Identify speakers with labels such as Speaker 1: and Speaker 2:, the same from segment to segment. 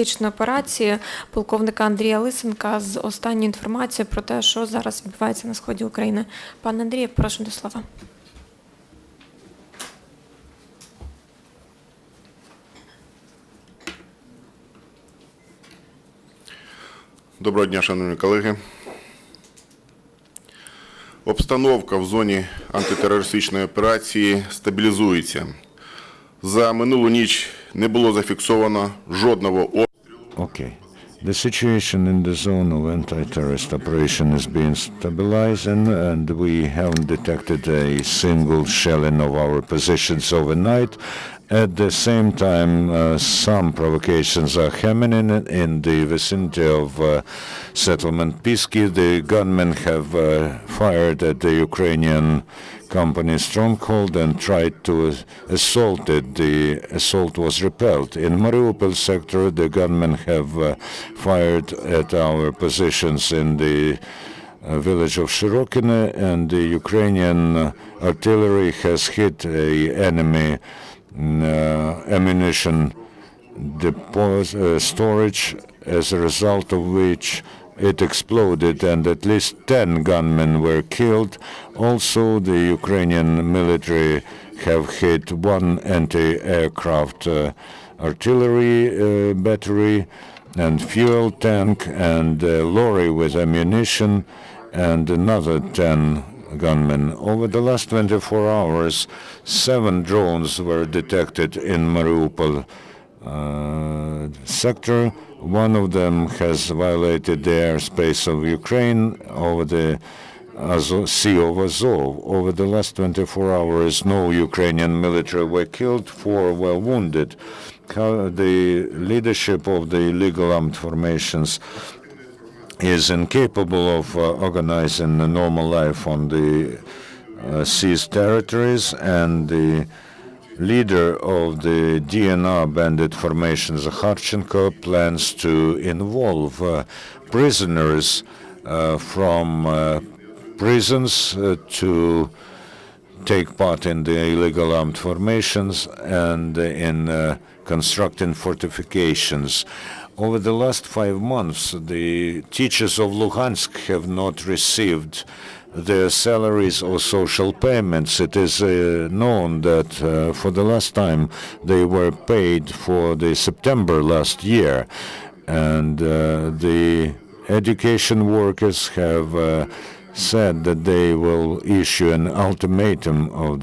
Speaker 1: Операції полковника Андрія Лисенка з останньою інформацією про те, що зараз відбувається на сході України. Пане Андрію, прошу до слова.
Speaker 2: Доброго дня, шановні колеги. Обстановка в зоні антитерористичної операції стабілізується. За минулу ніч не було зафіксовано жодного обстрілу.
Speaker 3: Okay. The situation in the zone of anti-terrorist operation is being stabilizing, and we haven't detected a single shelling of our positions overnight. At the same time, some provocations are happening in the vicinity of settlement Pisky. The gunmen have fired at the Ukrainian company stronghold and tried to assault it. The assault was repelled. In Mariupol sector, the gunmen have fired at our positions in the village of Shirokine, and the Ukrainian artillery has hit a enemy ammunition storage, as a result of which it exploded, and at least 10 gunmen were killed. Also, the Ukrainian military have hit one anti-aircraft artillery battery and fuel tank and a lorry with ammunition and another 10 gunmen. Over the last 24 hours, 7 drones were detected in Mariupol sector. One of them has violated the airspace of Ukraine over the Sea of Azov. Over the last 24 hours, no Ukrainian military were killed, 4 were wounded. The leadership of the illegal armed formations is incapable of organizing a normal life on the seized territories, and the leader of the DNR bandit formation, Zakharchenko, plans to involve prisoners from prisons to take part in the illegal armed formations and in constructing fortifications. Over the last 5 months, the teachers of Luhansk have not received their salaries or social payments. It is known that for the last time they were paid for the September last year, and the education workers have said that they will issue an ultimatum of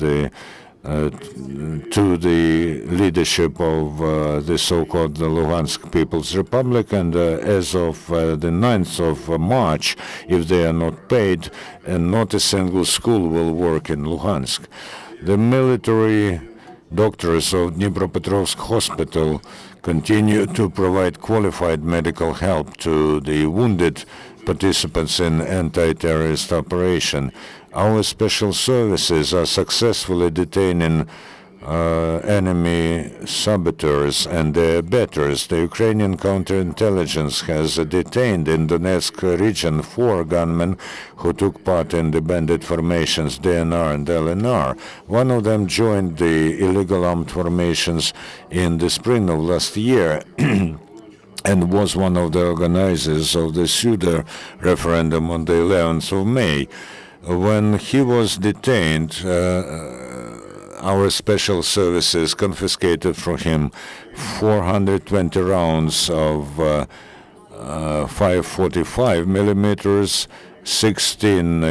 Speaker 3: to the leadership of the so-called Luhansk People's Republic, and as of the 9th of March, if they are not paid, and not a single school will work in Luhansk. The military doctors of Dnipropetrovsk Hospital continue to provide qualified medical help to the wounded participants in anti-terrorist operation. Our special services are successfully detaining enemy saboteurs and their betters. The Ukrainian counterintelligence has detained in Donetsk region 4 gunmen who took part in the bandit formations DNR and LNR. One of them joined the illegal armed formations in the spring of last year and was one of the organizers of the pseudo referendum on the 11th of May. When he was detained, our special services confiscated from him 420 rounds of 5.45 millimeters, 16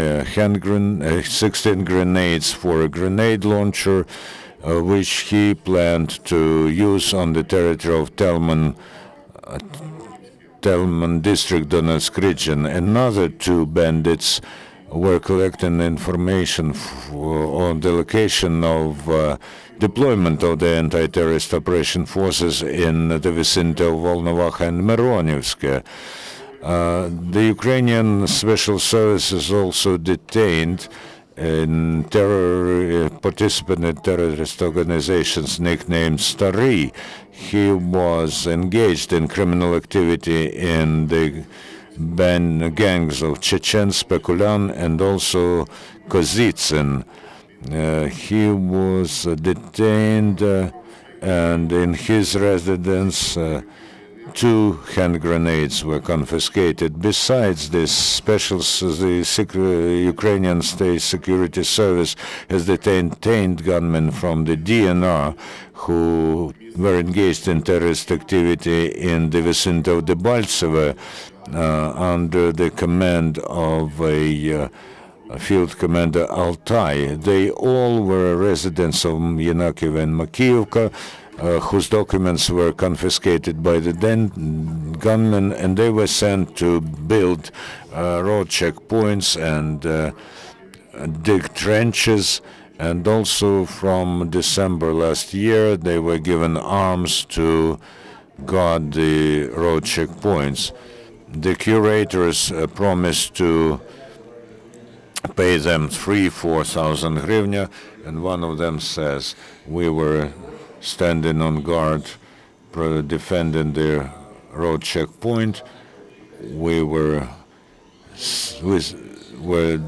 Speaker 3: grenades for a grenade launcher, which he planned to use on the territory of Telman district, Donetsk region. Another 2 bandits were collecting information on the location of deployment of the anti-terrorist operation forces in the vicinity of Volnovakha and Mironivsk. The Ukrainian special services also detained participant in terrorist organizations nicknamed Stary. He was engaged in criminal activity in the gangs of Chechen, Spekulan, and also Kozitsyn. He was detained and in his residence 2 hand grenades were confiscated. Besides this, the Ukrainian State Security Service has detained gunmen from the DNR who were engaged in terrorist activity in the vicinity of Debaltseve under the command of a Field Commander Altai. They all were residents of Yenakiv and Makiyevka, whose documents were confiscated by the then gunmen, and they were sent to build road checkpoints and dig trenches. And also from December last year, they were given arms to guard the road checkpoints. The curators promised to pay them 4,000 hryvnia, and one of them says, we were standing on guard, defending the road checkpoint. We were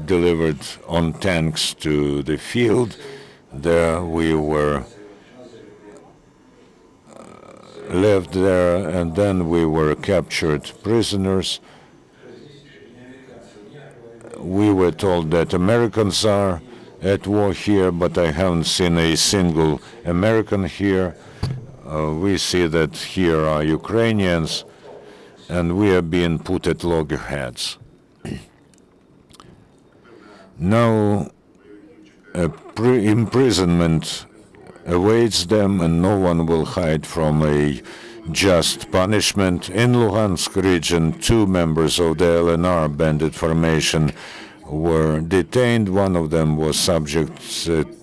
Speaker 3: delivered on tanks to the field. There we were left there, and then we were captured prisoners. We were told that Americans are at war here, but I haven't seen a single American here. We see that here are Ukrainians, and we are being put at loggerheads. Now, imprisonment awaits them, and no one will hide from a just punishment. In Luhansk region, 2 members of the LNR bandit formation were detained. One of them was subject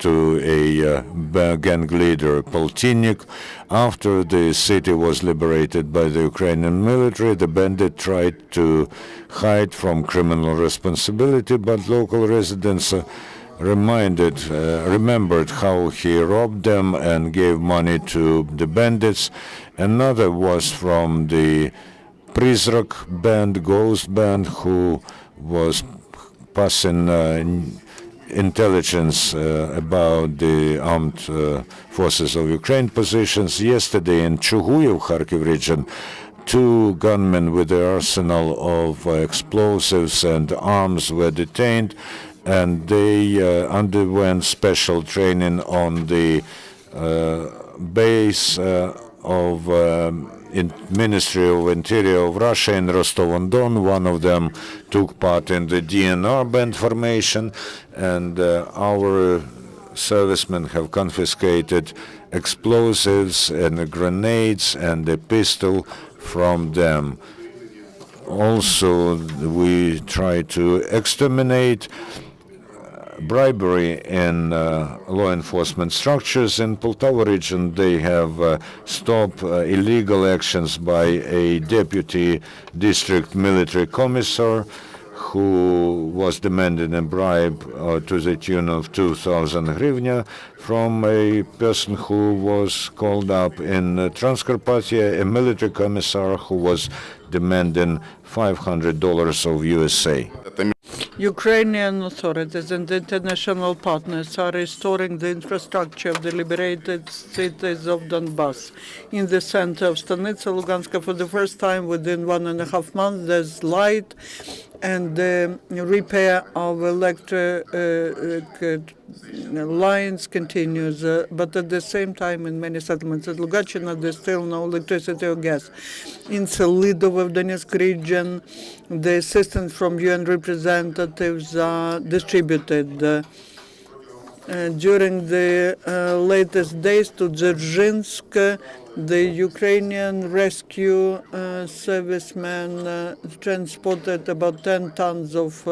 Speaker 3: to a gang leader, Poltinnik. After the city was liberated by the Ukrainian military, the bandit tried to hide from criminal responsibility, but local residents remembered how he robbed them and gave money to the bandits. Another was from the Prizrak band, Ghost band, who was passing intelligence about the armed forces of Ukraine positions. Yesterday in Chuguyev, Kharkiv region, 2 gunmen with the arsenal of explosives and arms were detained, and they underwent special training on the base of Ministry of Interior of Russia in Rostov-on-Don. One of them took part in the DNR band formation, and our servicemen have confiscated explosives and grenades and a pistol from them. Also, we try to exterminate bribery in law enforcement structures. In Poltava region, they have stopped illegal actions by a deputy district military commissar who was demanding a bribe to the tune of 2,000 hryvnia from a person who was called up in Transcarpathia, a military commissar who was demanding $500 of USA.
Speaker 4: Ukrainian authorities and international partners are restoring the infrastructure of the liberated cities of Donbass. In the center of Stanitsa, Luganska, for the first time within 1.5 months, there's light, and the repair of electric lines continues. But at the same time, in many settlements at Lugachina, there's still no electricity or gas. In Selidovo, of Donetsk region, the assistance from UN representatives are distributed. During the latest days to Dzerzhinsk, the Ukrainian rescue servicemen transported about 10 tons of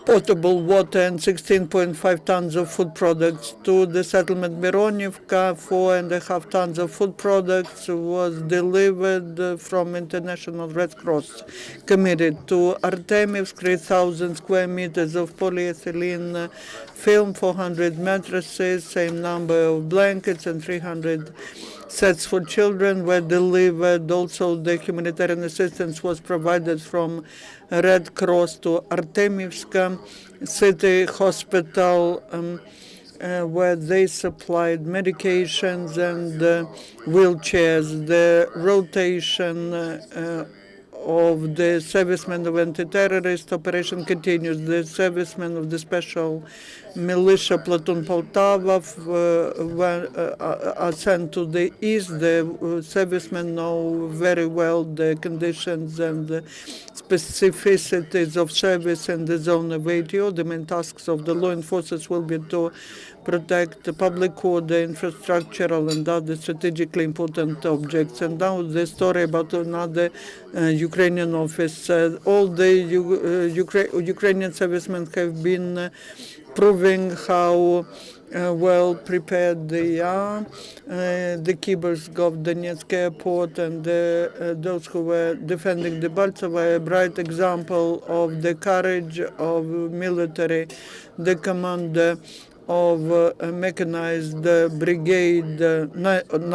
Speaker 4: potable water and 16.5 tons of food products to the settlement Mironivka. 4.5 tons of food products was delivered from International Red Cross Committee to Artemivsk. 3,000 square meters of polyethylene film, 400 mattresses, same number of blankets, and 300 sets for children were delivered. Also, the humanitarian assistance was provided from Red Cross to Artemivsk City Hospital. where they supplied medications and wheelchairs. The rotation of the servicemen of anti-terrorist operation continues. The servicemen of the special militia platoon Poltava are sent to the east. The servicemen know very well the conditions and the specificities of service in the zone of ATO. The main tasks of the law enforcers will be to protect the public order, infrastructural and other strategically important objects. And now the story about another Ukrainian officer. All the Ukrainian servicemen have been proving how well prepared they are. The keepers of Donetsk airport and those who were defending the Baltova, a bright example of the courage of military. The commander of mechanized brigade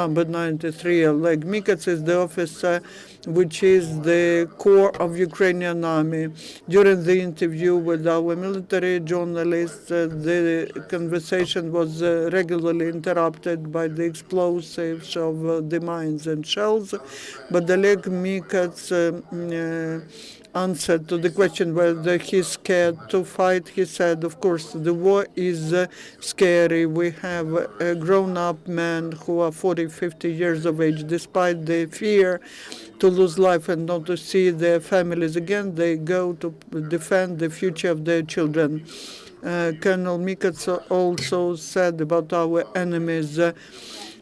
Speaker 4: number 93, Oleg Mikats, is the officer which is the core of Ukrainian army. During the interview with our military journalists, the conversation was regularly interrupted by the explosives of the mines and shells, but Oleg Mikats answer to the question whether he's scared to fight. He said, of course, the war is scary. We have grown-up men who are 40, 50 years of age. Despite the fear to lose life and not to see their families again, they go to defend the future of their children. Colonel Mikats also said about our enemies,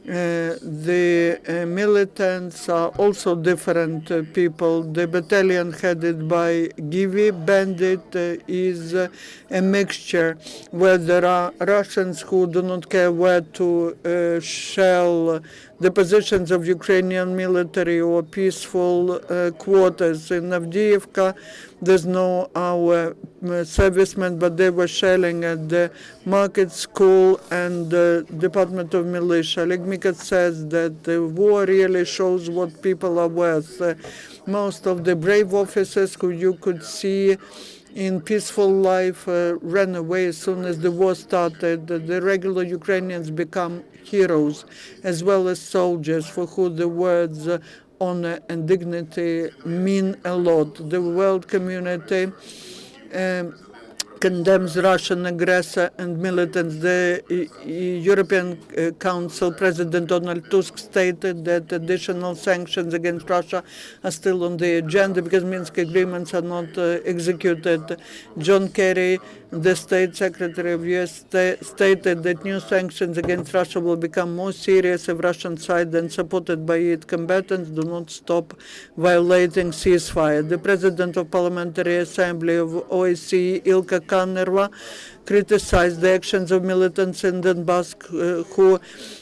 Speaker 4: the militants are also different people. The battalion headed by Givi Bandit is a mixture where there are Russians who do not care where to shell the positions of Ukrainian military or peaceful quarters. In Avdiivka, there's no our servicemen, but they were shelling at the market, school, and the Department of Militia. Oleg Mikats says that the war really shows what people are worth. Most of the brave officers who you could see in peaceful life ran away as soon as the war started. The regular Ukrainians become heroes, as well as soldiers for who the words honor and dignity mean a lot. The world community condemns Russian aggressor and militants. The European Council President Donald Tusk stated that additional sanctions against Russia are still on the agenda because Minsk agreements are not executed. John Kerry, the State Secretary of U.S., stated that new sanctions against Russia will become more serious if Russian side and supported by its combatants do not stop violating ceasefire. The President of Parliamentary Assembly of OSCE, Ilka Kanerva, criticized the actions of militants in Donbass who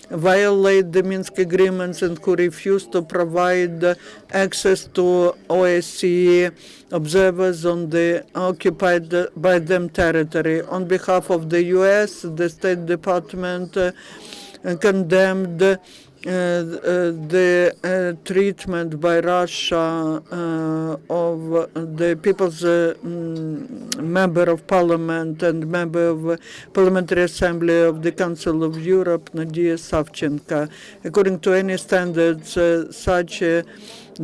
Speaker 4: violate the Minsk agreements and who refuse to provide access to OSCE observers on the occupied by them territory. On behalf of the U.S., the State Department condemned the treatment by Russia of the People's Member of Parliament and Member of Parliamentary Assembly of the Council of Europe, Nadia Savchenko. According to any standards, such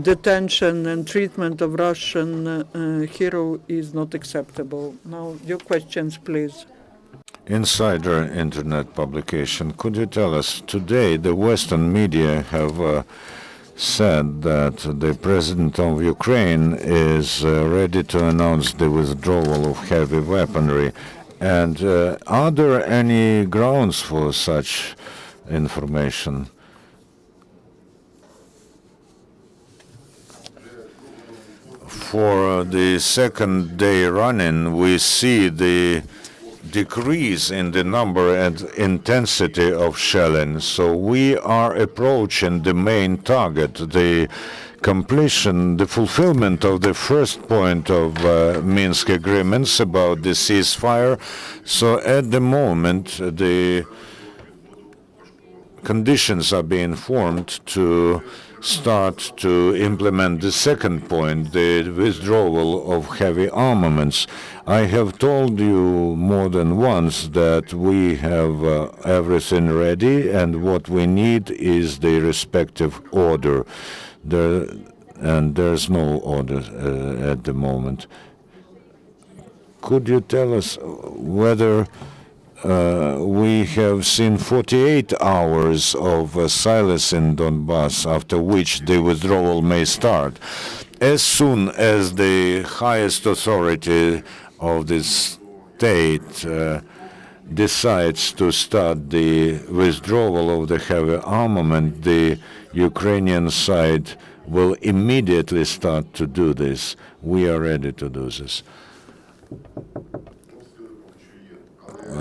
Speaker 4: detention and treatment of Russian hero is not acceptable. Now, your questions, please.
Speaker 3: Insider Internet publication. Could you tell us, today the Western media have said that the President of Ukraine is ready to announce the withdrawal of heavy weaponry. And are there any grounds for such information? For the second day running, we see the decrease in the number and intensity of shelling. So we are approaching the main target, the completion, the fulfillment of the first point of Minsk agreements about the ceasefire. So at the moment, the conditions are being formed to start to implement the second point, the withdrawal of heavy armaments. I have told you more than once that we have everything ready, and what we need is the respective order. There's no order at the moment. Could you tell us whether we have seen 48 hours of silence in Donbass, after which the withdrawal may start? As soon as the highest authority of the state decides to start the withdrawal of the heavy armament, the Ukrainian side will immediately start to do this. We are ready to do this.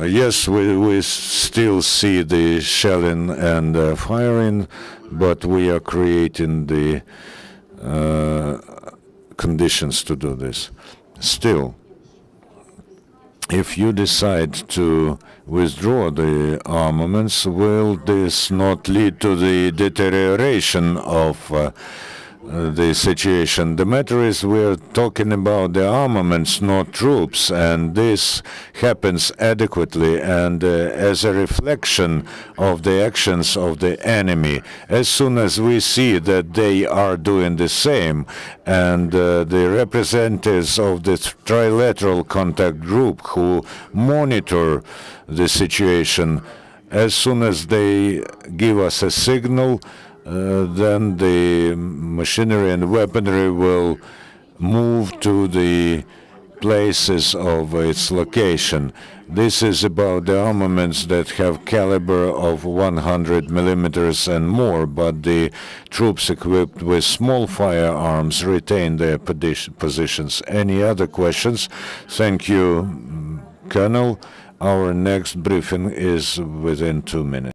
Speaker 3: Yes, we still see the shelling and firing, but we are creating the conditions to do this. Still, if you decide to withdraw the armaments, will this not lead to the deterioration of the situation? The matter is, we're talking about the armaments, not troops, and this happens adequately and as a reflection of the actions of the enemy. As soon as we see that they are doing the same, and the representatives of the trilateral contact group who monitor the situation, as soon as they give us a signal, then the machinery and weaponry will move to the places of its location. This is about the armaments that have caliber of 100 millimeters and more, but the troops equipped with small firearms retain their positions. Any other questions? Thank you, Colonel. Our next briefing is within 2 minutes.